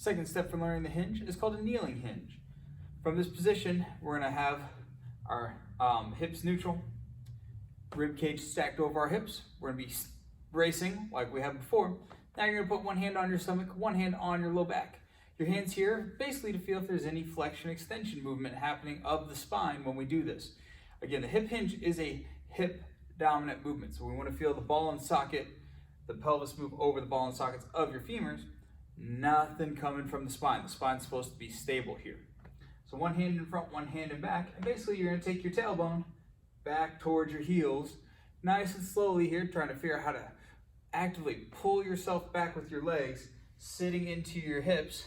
Second step for learning the hinge is called a kneeling hinge. From this position, we're going to have our hips neutral, rib cage stacked over our hips. We're going to be bracing like we have before. Now you're going to put one hand on your stomach, one hand on your low back. Your hands here basically to feel if there's any flexion extension movement happening of the spine when we do this. Again, the hip hinge is a hip dominant movement, so we want to feel the ball and socket, the pelvis move over the ball and sockets of your femurs. Nothing coming from the spine. The spine's supposed to be stable here. So one hand in front, one hand in back, and basically you're going to take your tailbone back towards your heels, nice and slowly here, trying to figure out how to actively pull yourself back with your legs, sitting into your hips.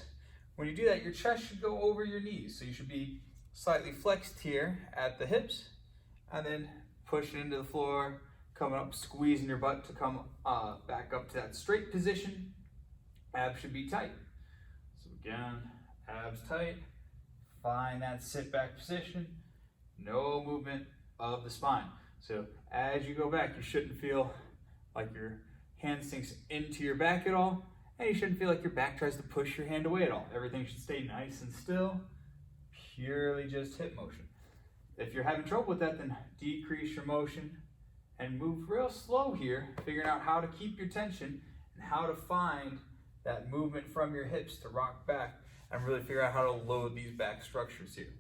When you do that, your chest should go over your knees, so you should be slightly flexed here at the hips, and then pushing into the floor, coming up, squeezing your butt to come back up to that straight position. Abs should be tight. So again, abs tight. Find that sit back position. No movement of the spine. So as you go back, you shouldn't feel like your hand sinks into your back at all, and you shouldn't feel like your back tries to push your hand away at all. Everything should stay nice and still, purely just hip motion. If you're having trouble with that, then decrease your motion and move real slow here, figuring out how to keep your tension and how to find that movement from your hips to rock back and really figure out how to load these back structures here.